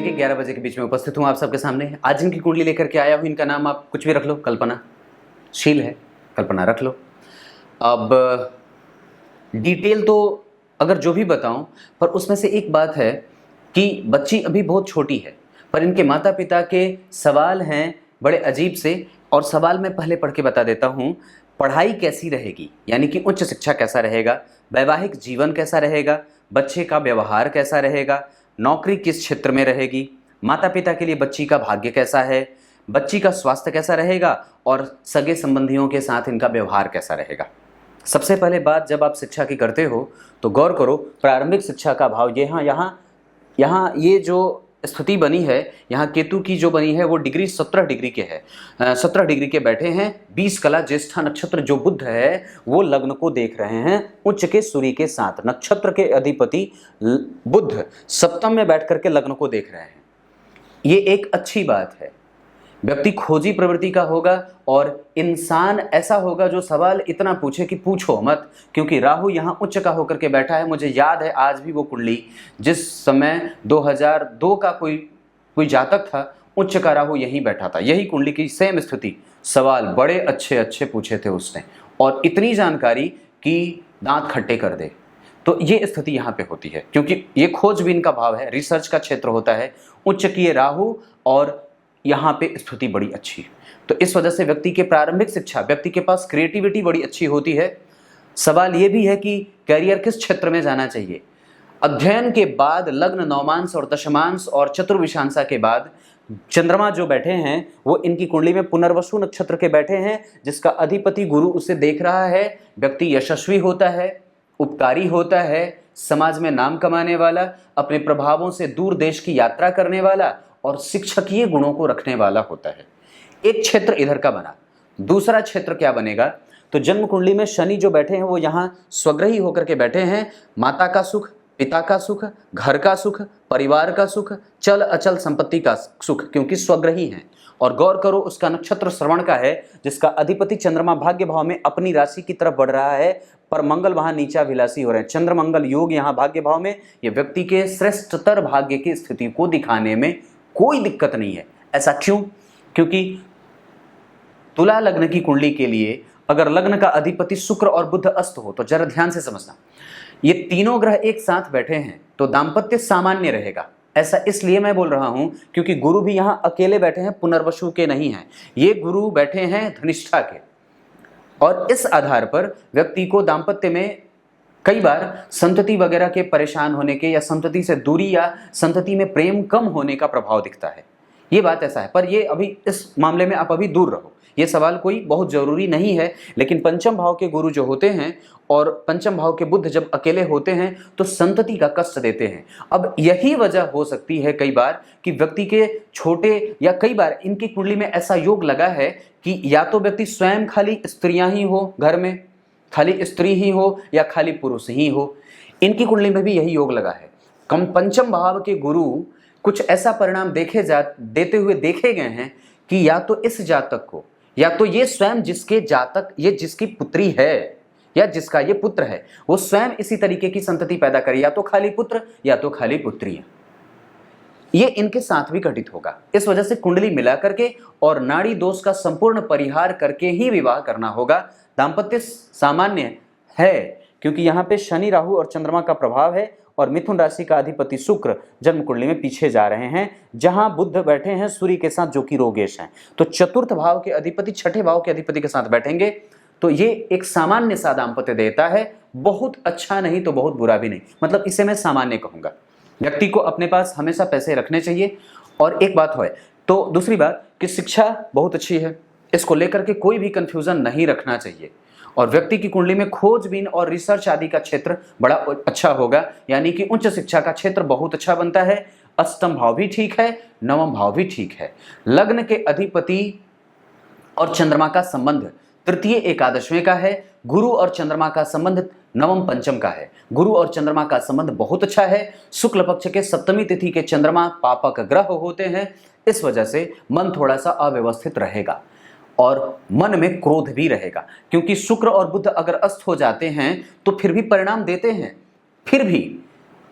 के 11 बजे के बीच में उपस्थित हूँ आप सबके सामने। आज इनकी कुंडली लेकर के आया हूँ। इनका नाम आप कुछ भी रख लो, कल्पना शील है, कल्पना रख लो। अब डिटेल तो अगर जो भी बताऊं, पर उसमें से एक बात है कि बच्ची अभी बहुत छोटी है, पर इनके माता पिता के सवाल हैं बड़े अजीब से। और सवाल मैं पहले पढ़ के बता देता हूँ। पढ़ाई कैसी रहेगी, यानी कि उच्च शिक्षा कैसा रहेगा, वैवाहिक जीवन कैसा रहेगा, बच्चे का व्यवहार कैसा रहेगा, नौकरी किस क्षेत्र में रहेगी, माता पिता के लिए बच्ची का भाग्य कैसा है, बच्ची का स्वास्थ्य कैसा रहेगा और सगे संबंधियों के साथ इनका व्यवहार कैसा रहेगा। सबसे पहले बात, जब आप शिक्षा की करते हो तो गौर करो प्रारंभिक शिक्षा का भाव। यहाँ ये जो स्थिति बनी है, यहाँ केतु की जो बनी है वो डिग्री 17 डिग्री के है, 17 डिग्री के बैठे हैं। 20 कला ज्येष्ठा नक्षत्र जो बुध है वो लग्न को देख रहे हैं उच्च के सूर्य के साथ। नक्षत्र के अधिपति बुध सप्तम में बैठ करके लग्न को देख रहे हैं। ये एक अच्छी बात है। व्यक्ति खोजी प्रवृत्ति का होगा और इंसान ऐसा होगा जो सवाल इतना पूछे कि पूछो मत, क्योंकि राहु यहाँ उच्च का होकर के बैठा है। मुझे याद है आज भी वो कुंडली, जिस समय 2002 का कोई जातक था, उच्च का राहु यहीं बैठा था, यही कुंडली की सेम स्थिति। सवाल बड़े अच्छे अच्छे पूछे थे उसने, और इतनी जानकारी कि दांत खट्टे कर दे। तो ये स्थिति यहाँ पे होती है, क्योंकि ये खोजबीन का भाव है, रिसर्च का क्षेत्र होता है। उच्च की राहु और यहाँ पे स्थिति बड़ी अच्छी है। तो इस वजह से व्यक्ति के प्रारंभिक शिक्षा, व्यक्ति के पास क्रिएटिविटी बड़ी अच्छी होती है। सवाल ये भी है कि कैरियर किस क्षेत्र में जाना चाहिए। अध्ययन के बाद लग्न नवमांश और दशमांश और चतुर्विशांशा के बाद चंद्रमा जो बैठे हैं वो इनकी कुंडली में पुनर्वसु नक्षत्र के बैठे हैं, जिसका अधिपति गुरु उसे देख रहा है। व्यक्ति यशस्वी होता है, उपकारी होता है, समाज में नाम कमाने वाला, अपने प्रभावों से दूर देश की यात्रा करने वाला और शिक्षकीय गुणों को रखने वाला होता है। एक क्षेत्र इधर का बना। दूसरा क्षेत्र क्या बनेगा, तो जन्म कुंडली में शनि जो बैठे हैं वो यहाँ स्वग्रही होकर के बैठे हैं। माता का सुख, पिता का सुख, घर का सुख, परिवार का सुख, चल अचल संपत्ति का सुख, क्योंकि स्वग्रही हैं। और गौर करो उसका नक्षत्र श्रवण का है, जिसका अधिपति चंद्रमा भाग्य भाव में अपनी राशि की तरफ बढ़ रहा है, पर मंगल वहां नीचा विलासी हो रहे हैं। चंद्र मंगल योग यहाँ भाग्य भाव में, ये व्यक्ति के श्रेष्ठतर भाग्य की स्थिति को दिखाने में कोई दिक्कत नहीं है। ऐसा क्यों? क्योंकि तुला लग्न की कुंडली के लिए अगर लग्न का अधिपति शुक्र और बुध अस्त हो, तो जरा ध्यान से समझना, ये तीनों ग्रह एक साथ बैठे हैं तो दाम्पत्य सामान्य रहेगा। ऐसा इसलिए मैं बोल रहा हूं क्योंकि गुरु भी यहां अकेले बैठे हैं, पुनर्वसु के नहीं हैं। ये गुरु बैठे हैं धनिष्ठा के, और इस आधार पर व्यक्ति को दाम्पत्य में कई बार संतति वगैरह के परेशान होने के, या संतति से दूरी, या संतति में प्रेम कम होने का प्रभाव दिखता है। ये बात ऐसा है, पर ये अभी इस मामले में आप अभी दूर रहो। ये सवाल कोई बहुत जरूरी नहीं है। लेकिन पंचम भाव के गुरु जो होते हैं और पंचम भाव के बुध जब अकेले होते हैं तो संतति का कष्ट देते हैं। अब यही वजह हो सकती है कई बार कि व्यक्ति के छोटे, या कई बार इनकी कुंडली में ऐसा योग लगा है कि या तो व्यक्ति स्वयं खाली स्त्रियां ही हो, घर में खाली स्त्री ही हो, या खाली पुरुष ही हो। इनकी कुंडली में भी यही योग लगा है। कम पंचम भाव के गुरु कुछ ऐसा परिणाम देते हुए देखे गए हैं कि या तो इस जातक को, या तो ये स्वयं जिसके जातक, ये जिसकी पुत्री है या जिसका ये पुत्र है, वो स्वयं इसी तरीके की संतति पैदा करे, या तो खाली पुत्र या तो खाली पुत्री। ये इनके साथ भी घटित होगा। इस वजह से कुंडली मिला करके और नाड़ी दोष का संपूर्ण परिहार करके ही विवाह करना होगा। दाम्पत्य सामान्य है क्योंकि यहाँ पे शनि राहु और चंद्रमा का प्रभाव है, और मिथुन राशि का अधिपति शुक्र जन्म कुंडली में पीछे जा रहे हैं, जहां बुध बैठे हैं सूर्य के साथ, जो कि रोगेश हैं। तो चतुर्थ भाव के अधिपति छठे भाव के अधिपति के साथ बैठेंगे तो ये एक सामान्य सा दाम्पत्य देता है। बहुत अच्छा नहीं तो बहुत बुरा भी नहीं, मतलब इसे मैं सामान्य कहूंगा। व्यक्ति को अपने पास हमेशा पैसे रखने चाहिए। और एक बात है, तो दूसरी बात कि शिक्षा बहुत अच्छी है, इसको लेकर के कोई भी कंफ्यूजन नहीं रखना चाहिए। और व्यक्ति की कुंडली में खोजबीन और रिसर्च आदि का क्षेत्र बड़ा अच्छा होगा, यानी कि उच्च शिक्षा का क्षेत्र बहुत अच्छा बनता है। अष्टम भाव भी ठीक है, नवम भाव भी ठीक है। लग्न के अधिपति और चंद्रमा का संबंध तृतीय एकादशवें का है। गुरु और चंद्रमा का संबंध नवम पंचम का है। गुरु और चंद्रमा का संबंध बहुत अच्छा है। शुक्ल पक्ष के सप्तमी तिथि के चंद्रमा पापक ग्रह होते हैं, इस वजह से मन थोड़ा सा अव्यवस्थित रहेगा और मन में क्रोध भी रहेगा, क्योंकि शुक्र और बुध अगर अस्त हो जाते हैं तो फिर भी परिणाम देते हैं। फिर भी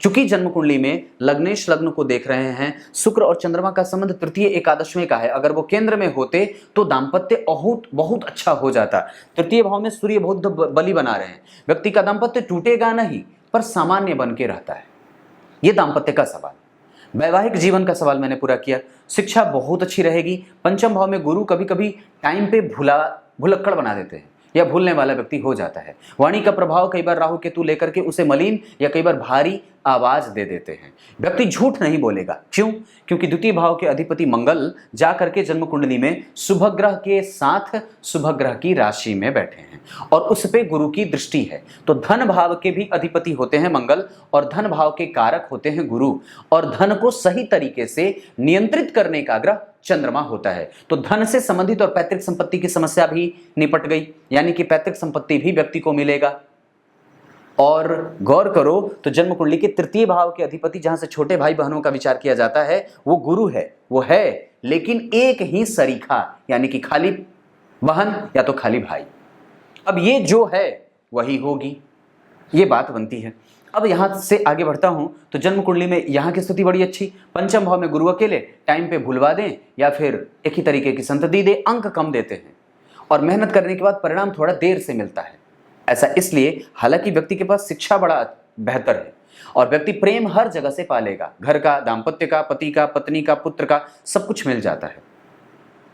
चूंकि जन्म कुंडली में लग्नेश लग्न को देख रहे हैं, शुक्र और चंद्रमा का संबंध तृतीय एकादशवें का है। अगर वो केंद्र में होते तो दाम्पत्य बहुत बहुत अच्छा हो जाता। तृतीय भाव में सूर्य बहुत बली बना रहे हैं, व्यक्ति का दाम्पत्य टूटेगा नहीं पर सामान्य बन के रहता है। ये दाम्पत्य का सवाल। वैवाहिक जीवन का सवाल मैंने पूरा किया। शिक्षा बहुत अच्छी रहेगी। पंचम भाव में गुरु कभी कभी टाइम पे भुलक्कड़ बना देते हैं या भूलने वाला व्यक्ति हो जाता है। वाणी का प्रभाव कई बार राहु केतु लेकर के उसे मलिन या कई बार भारी आवाज दे देते हैं। व्यक्ति झूठ नहीं बोलेगा। क्यों? क्योंकि द्वितीय भाव के अधिपति मंगल जा करके जन्म कुंडली में शुभ ग्रह के साथ शुभ ग्रह की राशि में बैठे हैं और उस पे गुरु की दृष्टि है। तो धन भाव के भी अधिपति होते हैं मंगल और धन भाव के कारक होते हैं गुरु, और धन को सही तरीके से नियंत्रित करने का ग्रह चंद्रमा होता है। तो धन से संबंधित और पैतृक संपत्ति की समस्या भी निपट गई, यानी कि पैतृक संपत्ति भी व्यक्ति को मिलेगा। और गौर करो तो जन्म कुंडली के तृतीय भाव के अधिपति, जहां से छोटे भाई बहनों का विचार किया जाता है, वो गुरु है। वो है लेकिन एक ही सरीखा, यानी कि खाली बहन या तो खाली भाई। अब ये जो है वही होगी, ये बात बनती है। अब यहां से आगे बढ़ता हूं तो जन्म कुंडली में यहां की स्थिति बड़ी अच्छी। पंचम भाव में गुरु अकेले टाइम पे भुलवा दें या फिर एक ही तरीके की संतति दे, अंक कम देते हैं और मेहनत करने के बाद परिणाम थोड़ा देर से मिलता है। ऐसा इसलिए हालांकि व्यक्ति के पास शिक्षा बड़ा बेहतर है और व्यक्ति प्रेम हर जगह से पालेगा, घर का, दाम्पत्य का, पति का, पत्नी का, पुत्र का, सब कुछ मिल जाता है।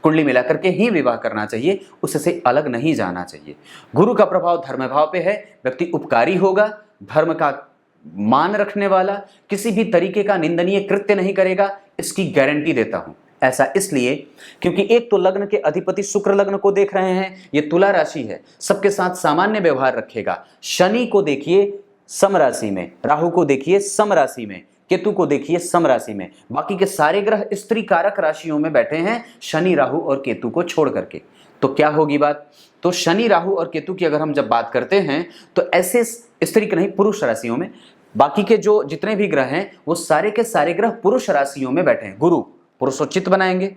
कुंडली मिलाकर के ही विवाह करना चाहिए, उससे अलग नहीं जाना चाहिए। गुरु का प्रभाव धर्म भाव पे है, व्यक्ति उपकारी होगा, धर्म का मान रखने वाला, किसी भी तरीके का निंदनीय कृत्य नहीं करेगा, इसकी गारंटी देता हूं। ऐसा इसलिए क्योंकि एक तो लग्न के अधिपति शुक्र लग्न को देख रहे हैं, ये तुला राशि है, सबके साथ सामान्य व्यवहार रखेगा। शनि को देखिए सम राशि में, राहु को देखिए सम राशि में, केतु को देखिए सम राशि में, बाकी के सारे ग्रह स्त्री कारक राशियों में बैठे हैं, शनि राहु और केतु को छोड़ करके। तो क्या होगी बात? तो शनि राहु और केतु की अगर हम जब बात करते हैं तो ऐसे स्त्री के नहीं, पुरुष राशियों में, बाकी के जो जितने भी ग्रह हैं वो सारे के सारे ग्रह पुरुष राशियों में बैठे हैं। गुरु पुरुषोचित बनाएंगे,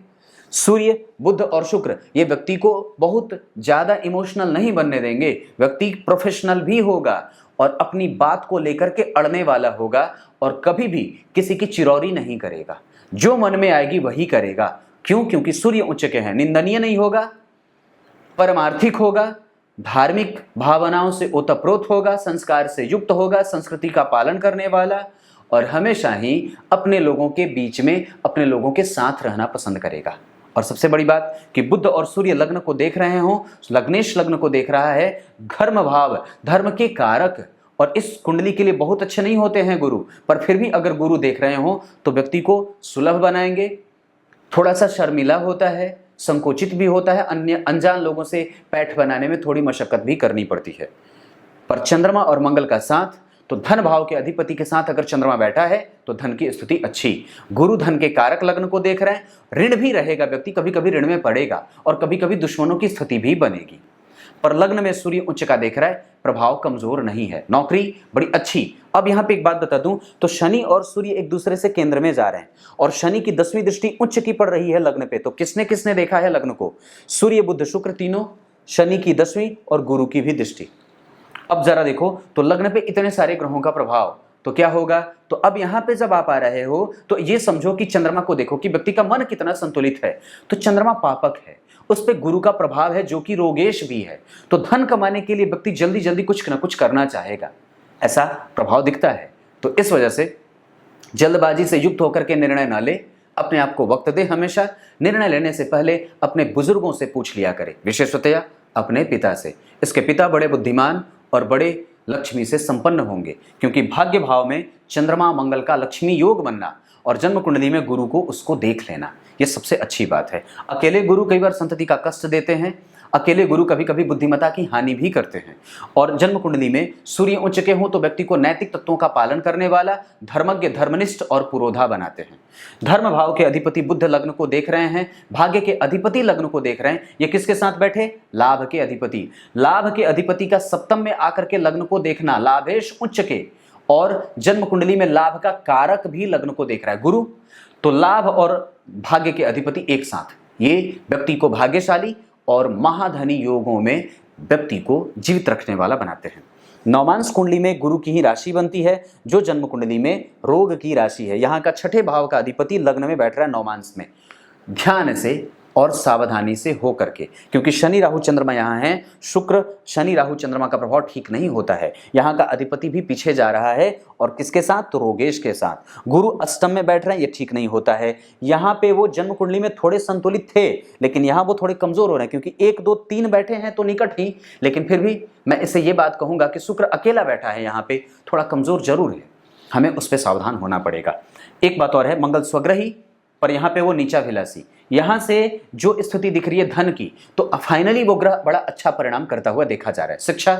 सूर्य, बुध और शुक्र ये व्यक्ति को बहुत ज्यादा इमोशनल नहीं बनने देंगे। व्यक्ति प्रोफेशनल भी होगा और अपनी बात को लेकर के अड़ने वाला होगा और कभी भी किसी की चिरौरी नहीं करेगा, जो मन में आएगी वही करेगा। क्यों? क्योंकि सूर्य उच्च के हैं, निंदनीय नहीं होगा, परमार्थिक होगा, धार्मिक भावनाओं से ओतप्रोत होगा, संस्कार से युक्त होगा, संस्कृति का पालन करने वाला और हमेशा ही अपने लोगों के बीच में, अपने लोगों के साथ रहना पसंद करेगा। और सबसे बड़ी बात कि बुध और सूर्य लग्न को देख रहे हो, लग्नेश लग्न को देख रहा है, धर्म भाव, धर्म के कारक, और इस कुंडली के लिए बहुत अच्छे नहीं होते हैं गुरु, पर फिर भी अगर गुरु देख रहे हो तो व्यक्ति को सुलभ बनाएंगे, थोड़ा सा शर्मिला होता है, संकोचित भी होता है, अन्य अनजान लोगों से पैठ बनाने में थोड़ी मशक्कत भी करनी पड़ती है। पर चंद्रमा और मंगल का साथ, तो धन भाव के अधिपति के साथ अगर चंद्रमा बैठा है तो धन की स्थिति अच्छी। गुरु धन के कारक लग्न को देख रहे हैं, ऋण भी रहेगा, व्यक्ति कभी कभी ऋण में पड़ेगा और कभी कभी दुश्मनों की स्थिति भी बनेगी। पर लग्न में सूर्य उच्च का देख रहा है, प्रभाव कमजोर नहीं है, नौकरी बड़ी अच्छी। अब यहाँ पे एक बात बता दूं तो शनि और सूर्य एक दूसरे से केंद्र में जा रहे हैं और शनि की 10वीं दृष्टि उच्च की पड़ रही है लग्न पे। तो किसने किसने देखा है लग्न को? सूर्य, बुध, शुक्र तीनों, शनि की 10वीं और गुरु की भी दृष्टि। अब जरा देखो तो लग्न पे इतने सारे ग्रहों का प्रभाव, तो क्या होगा? तो अब यहां पे जब आप आ रहे हो तो ये समझो कि चंद्रमा को देखो कि व्यक्ति का मन कितना संतुलित है। तो चंद्रमा पापक है, उस पे गुरु का प्रभाव है जो कि रोगेश भी है। तो धन कमाने के लिए व्यक्ति जल्दी जल्दी कुछ ना कुछ करना चाहेगा, ऐसा प्रभाव दिखता है। तो इस वजह से जल्दबाजी से युक्त होकर के निर्णय ना ले, अपने आप को वक्त दे। हमेशा निर्णय लेने से पहले अपने बुजुर्गों से पूछ लिया करे, विशेषतया अपने पिता से। इसके पिता बड़े बुद्धिमान और बड़े लक्ष्मी से संपन्न होंगे, क्योंकि भाग्य भाव में चंद्रमा मंगल का लक्ष्मी योग बनना और जन्म कुंडली में गुरु को उसको देख लेना, ये सबसे अच्छी बात है। अकेले गुरु कई बार संतति का कष्ट देते हैं, अकेले गुरु कभी कभी बुद्धिमत्ता की हानि भी करते हैं। और जन्म कुंडली में सूर्य उच्च के हों तो व्यक्ति को नैतिक तत्वों का पालन करने वाला, धर्मज्ञ, धर्मनिष्ठ और पुरोधा बनाते हैं। धर्म भाव के अधिपति बुध लग्न को देख रहे हैं, भाग्य के अधिपति लग्न को देख रहे हैं। ये किसके साथ बैठे? लाभ के अधिपति। लाभ के अधिपति का सप्तम में आकर के लग्न को देखना, लाभेश उच्च के, और जन्म कुंडली में लाभ का कारक भी लग्न को देख रहा है गुरु। तो लाभ और भाग्य के अधिपति एक साथ, ये व्यक्ति को भाग्यशाली और महाधनी योगों में व्यक्ति को जीवित रखने वाला बनाते हैं। नवमांश कुंडली में गुरु की ही राशि बनती है, जो जन्म कुंडली में रोग की राशि है। यहाँ का छठे भाव का अधिपति लग्न में बैठ रहा है नवमांश में। ध्यान से और सावधानी से हो करके, क्योंकि शनि राहु चंद्रमा यहाँ है, शुक्र शनि राहु चंद्रमा का प्रभाव ठीक नहीं होता है। यहाँ का अधिपति भी पीछे जा रहा है, और किसके साथ? तो रोगेश के साथ। गुरु अष्टम में बैठ रहे हैं, ये ठीक नहीं होता है। यहाँ पे वो जन्म कुंडली में थोड़े संतुलित थे, लेकिन यहाँ वो थोड़े कमजोर हो रहे हैं, क्योंकि 1 2 3 बैठे हैं तो निकट ही, लेकिन फिर भी मैं इससे ये बात कहूंगा कि शुक्र अकेला बैठा है यहाँ पे, थोड़ा कमजोर जरूर है, हमें उस पर सावधान होना पड़ेगा। एक बात और है, मंगल स्वग्रही पर यहाँ पे वो नीचा विलासी। यहाँ से जो स्थिति दिख रही है धन की, तो फाइनली वो ग्रह बड़ा अच्छा परिणाम करता हुआ देखा जा रहा है। शिक्षा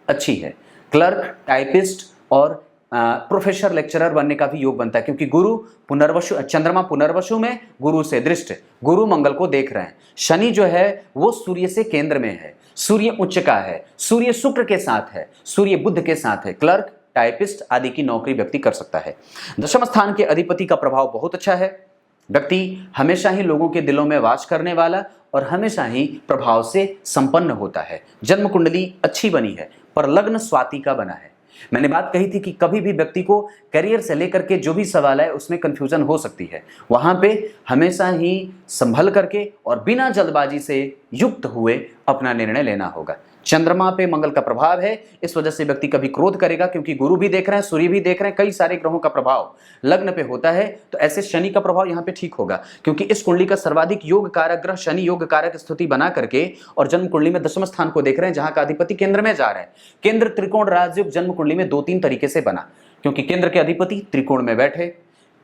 अच्छी है, क्लर्क, टाइपिस्ट और प्रोफेसर, लेक्चरर बनने का भी योग बनता है, क्योंकि गुरु पुनर्वसु, चंद्रमा पुनर्वसु में गुरु से दृष्ट, गुरु मंगल को देख रहे हैं। शनि जो है वो सूर्य से केंद्र में है, सूर्य उच्च का है, सूर्य शुक्र के साथ है, सूर्य बुध के साथ है। क्लर्क, टाइपिस्ट आदि की नौकरी व्यक्ति कर सकता है। दशम स्थान के अधिपति का प्रभाव बहुत अच्छा है। व्यक्ति हमेशा ही लोगों के दिलों में वास करने वाला और हमेशा ही प्रभाव से संपन्न होता है। जन्म कुंडली अच्छी बनी है, पर लग्न स्वाति का बना है। मैंने बात कही थी कि कभी भी व्यक्ति को करियर से लेकर के जो भी सवाल है उसमें कंफ्यूजन हो सकती है। वहां पे हमेशा ही संभल करके और बिना जल्दबाजी से युक्त हुए अपना निर्णय लेना होगा। चंद्रमा पे मंगल का प्रभाव है, इस वजह से व्यक्ति कभी क्रोध करेगा, क्योंकि गुरु भी देख रहे हैं, सूर्य भी देख रहे हैं, कई सारे ग्रहों का प्रभाव लग्न पे होता है। तो ऐसे शनि का प्रभाव यहाँ पे ठीक होगा, क्योंकि इस कुंडली का सर्वाधिक योग कारक ग्रह शनि योग कारक स्थिति बना करके और जन्म कुंडली में दशम स्थान को देख रहे हैं, जहां का अधिपति केंद्र में जा रहा है। केंद्र त्रिकोण राजयोग जन्म कुंडली में 2-3 तरीके से बना, क्योंकि केंद्र के अधिपति त्रिकोण में बैठे,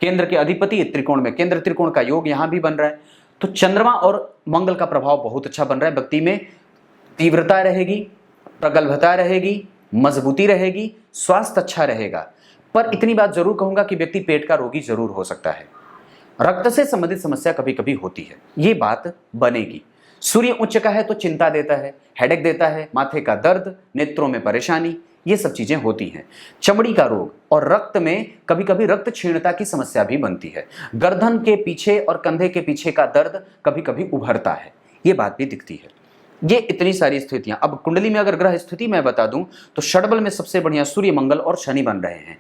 केंद्र के अधिपति त्रिकोण में, केंद्र त्रिकोण का योग यहां भी बन रहा है। तो चंद्रमा और मंगल का प्रभाव बहुत अच्छा बन रहा है। व्यक्ति में तीव्रता रहेगी, प्रगल्भता रहेगी, मजबूती रहेगी, स्वास्थ्य अच्छा रहेगा। पर इतनी बात जरूर कहूंगा कि व्यक्ति पेट का रोगी जरूर हो सकता है। रक्त से संबंधित समस्या कभी कभी होती है, ये बात बनेगी। सूर्य उच्च का है तो चिंता देता है, हेडेक देता है, माथे का दर्द, नेत्रों में परेशानी, ये सब चीजें होती हैं। चमड़ी का रोग और रक्त में कभी कभी रक्त क्षीणता की समस्या भी बनती है। गर्दन के पीछे और कंधे के पीछे का दर्द कभी कभी उभरता है, ये बात भी दिखती है। ये इतनी सारी स्थितियां। अब कुंडली में अगर ग्रह स्थिति मैं बता दूं तो षडबल में सबसे बढ़िया सूर्य, मंगल और शनि बन रहे हैं।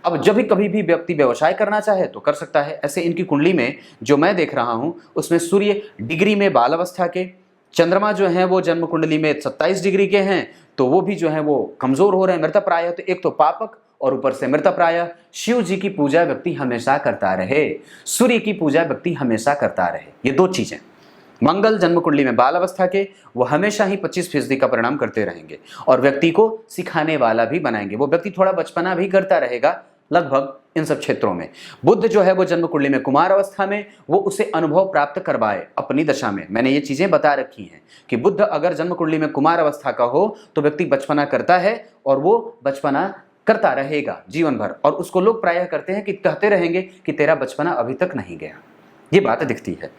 अब जब भी कभी भी व्यक्ति व्यवसाय करना चाहे तो कर सकता है। ऐसे इनकी कुंडली में जो मैं देख रहा हूं उसमें सूर्य डिग्री में बाल अवस्था के, चंद्रमा जो है वो जन्म कुंडली में 27 डिग्री के हैं, तो वो भी जो है वो कमजोर हो रहे हैं, मृतप्राय। तो एक तो पापक और ऊपर से मृतप्राय। शिव जी की पूजा व्यक्ति हमेशा करता रहे, सूर्य की पूजा व्यक्ति हमेशा करता रहे, ये 2 चीजें। मंगल जन्म कुंडली में बाल अवस्था के, वो हमेशा ही 25% का परिणाम करते रहेंगे और व्यक्ति को सिखाने वाला भी बनाएंगे। वो व्यक्ति थोड़ा बचपना भी करता रहेगा लगभग इन सब क्षेत्रों में। बुध जो है वो जन्म कुंडली में कुमार अवस्था में, वो उसे अनुभव प्राप्त करवाए अपनी दशा में। मैंने ये चीजें बता रखी हैं कि बुध अगर जन्म कुंडली में कुमार अवस्था का हो तो व्यक्ति बचपना करता है और वो बचपना करता रहेगा जीवन भर, और उसको लोग प्रायः करते हैं कि कहते रहेंगे कि तेरा बचपना अभी तक नहीं गया, ये बात दिखती है।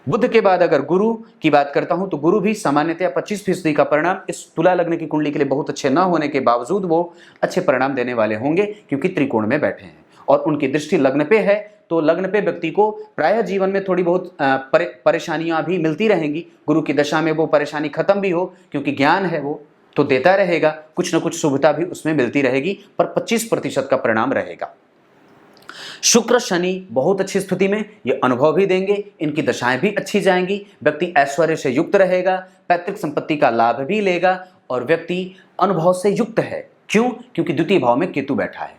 बुध के बाद अगर गुरु की बात करता हूं तो गुरु भी सामान्यतया 25% का परिणाम इस तुला लग्न की कुंडली के लिए बहुत अच्छे न होने के बावजूद वो अच्छे परिणाम देने वाले होंगे, क्योंकि त्रिकोण में बैठे हैं और उनकी दृष्टि लग्न पे है। तो लग्न पे व्यक्ति को प्रायः जीवन में थोड़ी बहुत परेशानियां भी मिलती रहेंगी। गुरु की दशा में वो परेशानी खत्म भी हो, क्योंकि ज्ञान है वो तो देता रहेगा, कुछ न कुछ शुभता भी उसमें मिलती रहेगी, पर 25% का परिणाम रहेगा। शुक्र शनि बहुत अच्छी स्थिति में, ये अनुभव भी देंगे, इनकी दशाएं भी अच्छी जाएंगी। व्यक्ति ऐश्वर्य से युक्त रहेगा, पैतृक संपत्ति का लाभ भी लेगा और व्यक्ति अनुभव से युक्त है। क्यों? क्योंकि द्वितीय भाव में केतु बैठा है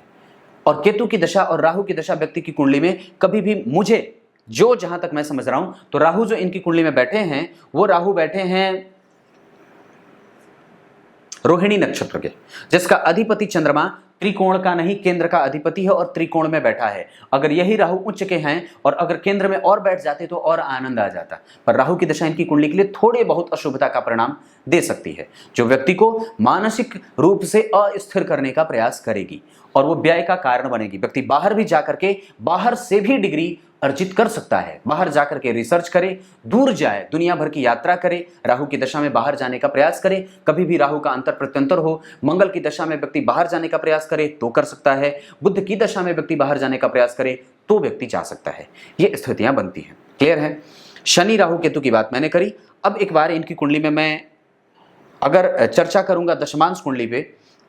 और केतु की दशा और राहु की दशा व्यक्ति की कुंडली में कभी भी, मुझे जो जहां तक मैं समझ रहा हूं, तो राहु जो इनकी कुंडली में बैठे हैं वो राहु बैठे हैं रोहिणी नक्षत्र के, जिसका अधिपति चंद्रमा त्रिकोण का नहीं केंद्र का अधिपति है और त्रिकोण में बैठा है। अगर यही राहु उच्च के हैं और अगर केंद्र में और बैठ जाते तो और आनंद आ जाता, पर राहु की दशा इनकी कुंडली के लिए थोड़े बहुत अशुभता का परिणाम दे सकती है, जो व्यक्ति को मानसिक रूप से अस्थिर करने का प्रयास करेगी और वो व्यय का कारण बनेगी। व्यक्ति बाहर भी जाकर के, बाहर से भी डिग्री अर्जित कर सकता है, बाहर जाकर के रिसर्च करे, दूर जाए, दुनिया भर की यात्रा करे, राहु की दशा में बाहर जाने का प्रयास करे। कभी भी राहु का अंतर प्रत्यंतर हो, मंगल की दशा में व्यक्ति बाहर जाने का प्रयास करे तो कर सकता है, बुध की दशा में व्यक्ति बाहर जाने का प्रयास करे तो व्यक्ति जा सकता है। ये स्थितियां बनती हैं। क्लियर है? शनि राहु केतु की बात मैंने करी। अब एक बार इनकी कुंडली में मैं अगर चर्चा करूंगा दशमांश कुंडली पे,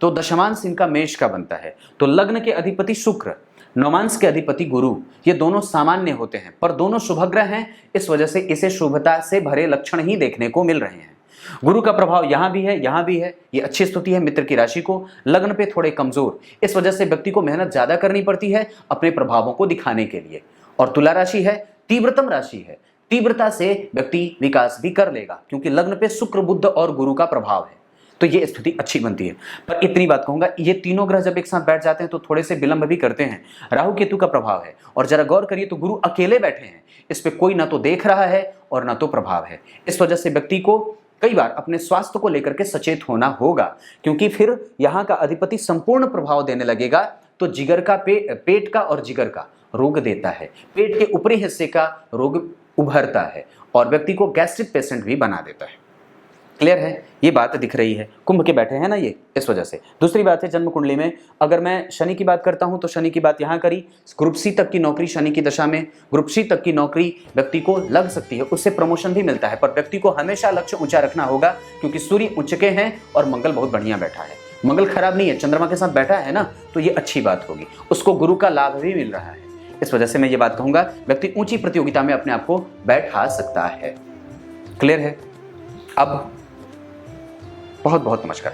तो दशमांश इनका मेष का बनता है। तो लग्न के अधिपति शुक्र, नवमांश के अधिपति गुरु, ये दोनों सामान्य होते हैं पर दोनों शुभग्रह हैं, इस वजह से इसे शुभता से भरे लक्षण ही देखने को मिल रहे हैं। गुरु का प्रभाव यहां भी है, यहां भी है, ये अच्छी स्थिति है मित्र की राशि को। लग्न पे थोड़े कमजोर, इस वजह से व्यक्ति को मेहनत ज्यादा करनी पड़ती है अपने प्रभावों को दिखाने के लिए। और तुला राशि है, तीव्रतम राशि है, तीव्रता से व्यक्ति विकास भी कर लेगा क्योंकि लग्न पे शुक्र, बुध और गुरु का प्रभाव है, तो ये स्थिति अच्छी बनती है। पर इतनी बात कहूंगा, ये तीनों ग्रह जब एक साथ बैठ जाते हैं तो थोड़े से विलंब भी करते हैं। राहु केतु का प्रभाव है और जरा गौर करिए तो गुरु अकेले बैठे हैं, इस पे कोई ना तो देख रहा है और ना तो प्रभाव है। इस वजह से व्यक्ति को कई बार अपने स्वास्थ्य को लेकर के सचेत होना होगा क्योंकि फिर यहाँ का अधिपति संपूर्ण प्रभाव देने लगेगा तो जिगर का पेट का और जिगर का रोग देता है, पेट के ऊपरी हिस्से का रोग उभरता है और व्यक्ति को गैस्ट्रिक पेशेंट भी बना देता है। क्लियर है, ये बात दिख रही है। कुंभ के बैठे हैं ना ये, इस वजह से। दूसरी बात है जन्म कुंडली में अगर मैं शनि की बात करता हूं तो शनि की बात यहां करी, ग्रुप सी तक की नौकरी शनि की दशा में, ग्रुप सी तक की नौकरी व्यक्ति को लग सकती है, उससे प्रमोशन भी मिलता है, पर व्यक्ति को हमेशा लक्ष्य ऊंचा रखना होगा क्योंकि सूर्य उच्च के हैं और मंगल बहुत बढ़िया बैठा है। मंगल खराब नहीं है, चंद्रमा के साथ बैठा है ना, तो ये अच्छी बात होगी, उसको गुरु का लाभ भी मिल रहा है। इस वजह से मैं ये बात कहूंगा व्यक्ति ऊंची प्रतियोगिता में अपने आप को बैठा सकता है। क्लियर है। अब बहुत बहुत नमस्कार।